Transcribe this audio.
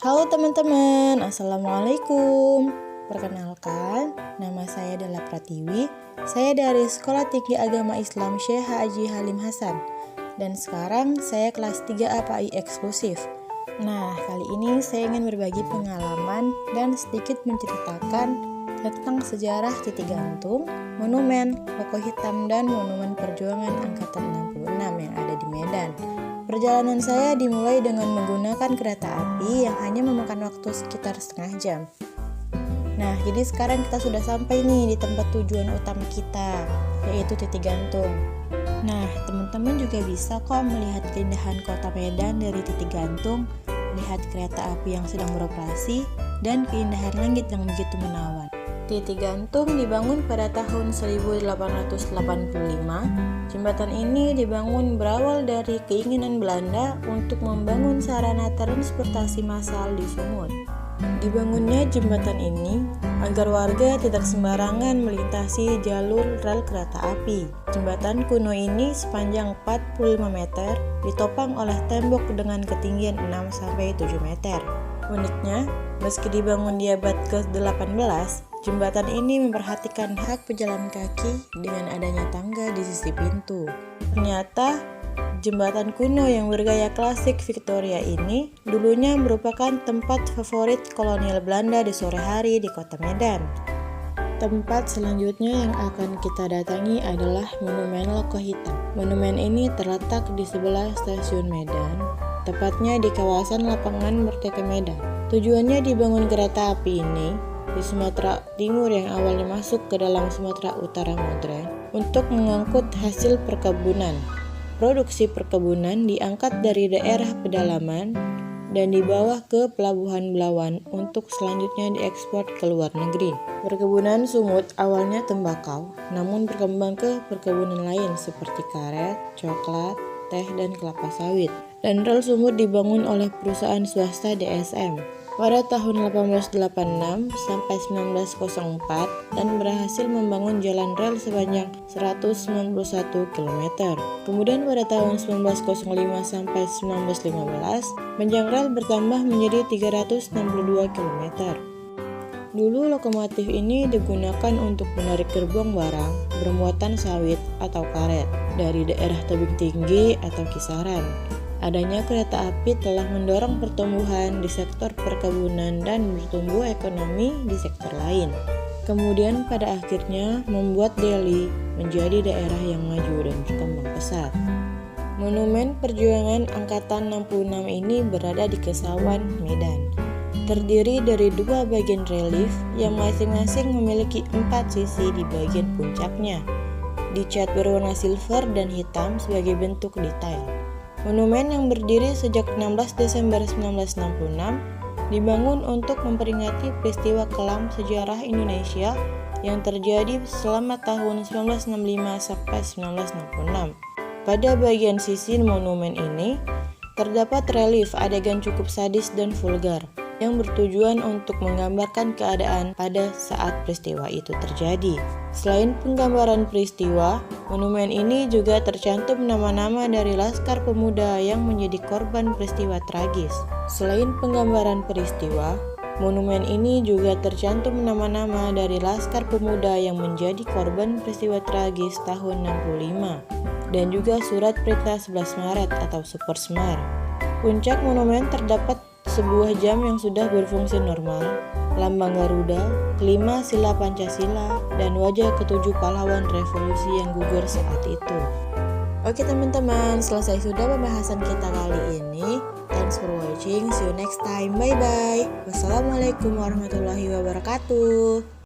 Halo teman-teman, Assalamualaikum. Perkenalkan, nama saya Della Pratiwi. Saya dari Sekolah Tinggi Agama Islam Syekh Haji Halim Hasan. Dan sekarang saya kelas 3 APAI eksklusif. Nah, kali ini saya ingin berbagi pengalaman dan sedikit menceritakan tentang sejarah titik gantung, monumen, Loko Hitam, dan monumen perjuangan Angkatan 66 yang ada di Medan. Perjalanan saya dimulai dengan menggunakan kereta api yang hanya memakan waktu sekitar setengah jam. Nah, jadi sekarang kita sudah sampai nih di tempat tujuan utama kita, yaitu titik gantung. Nah, teman-teman juga bisa kok melihat keindahan kota Medan dari titik gantung, lihat kereta api yang sedang beroperasi, dan keindahan langit yang begitu menawan. Titik gantung dibangun pada tahun 1885. Jembatan ini dibangun berawal dari keinginan Belanda untuk membangun sarana transportasi massal di Sumut. Dibangunnya jembatan ini agar warga tidak sembarangan melintasi jalur rel kereta api. Jembatan kuno ini sepanjang 45 meter, ditopang oleh tembok dengan ketinggian 6-7 meter. Uniknya, meski dibangun di abad ke-18, jembatan ini memperhatikan hak pejalan kaki dengan adanya tangga di sisi pintu. Ternyata, jembatan kuno yang bergaya klasik Victoria ini dulunya merupakan tempat favorit kolonial Belanda di sore hari di kota Medan. Tempat selanjutnya yang akan kita datangi adalah Monumen Loko Hitam. Monumen ini terletak di sebelah stasiun Medan, tepatnya di kawasan Lapangan Merdeka Medan. Tujuannya dibangun kereta api ini di Sumatera Timur yang awalnya masuk ke dalam Sumatera Utara modern untuk mengangkut hasil perkebunan. Produksi perkebunan diangkat dari daerah pedalaman dan dibawa ke Pelabuhan Belawan untuk selanjutnya diekspor ke luar negeri. Perkebunan Sumut awalnya tembakau, namun berkembang ke perkebunan lain seperti karet, coklat, teh, dan kelapa sawit. Dan rel Sumut dibangun oleh perusahaan swasta DSM pada tahun 1886 sampai 1904 dan berhasil membangun jalan rel sepanjang 191 km. Kemudian pada tahun 1905 sampai 1915, panjang rel bertambah menjadi 362 km. Dulu lokomotif ini digunakan untuk menarik gerbong barang bermuatan sawit atau karet dari daerah tebing tinggi atau kisaran. Adanya kereta api telah mendorong pertumbuhan di sektor perkebunan dan bertumbuh ekonomi di sektor lain. Kemudian pada akhirnya membuat Delhi menjadi daerah yang maju dan berkembang pesat. Monumen perjuangan Angkatan 66 ini berada di Kesawan, Medan. Terdiri dari dua bagian relief yang masing-masing memiliki 4 sisi di bagian puncaknya, dicat berwarna silver dan hitam sebagai bentuk detail. Monumen yang berdiri sejak 16 Desember 1966 dibangun untuk memperingati peristiwa kelam sejarah Indonesia yang terjadi selama tahun 1965 sampai 1966. Pada bagian sisi monumen ini terdapat relief adegan cukup sadis dan vulgar yang bertujuan untuk menggambarkan keadaan pada saat peristiwa itu terjadi. Selain penggambaran peristiwa, monumen ini juga tercantum nama-nama dari Laskar Pemuda yang menjadi korban peristiwa tragis. Selain penggambaran peristiwa, monumen ini juga tercantum nama-nama dari Laskar Pemuda yang menjadi korban peristiwa tragis tahun 65 dan juga surat perintah 11 Maret atau Super Semar. Puncak monumen terdapat sebuah jam yang sudah berfungsi normal, lambang Garuda, 5 sila Pancasila, dan wajah ketujuh pahlawan revolusi yang gugur saat itu. Oke teman-teman, selesai sudah pembahasan kita kali ini. Thanks for watching, see you next time, bye bye. Wassalamualaikum warahmatullahi wabarakatuh.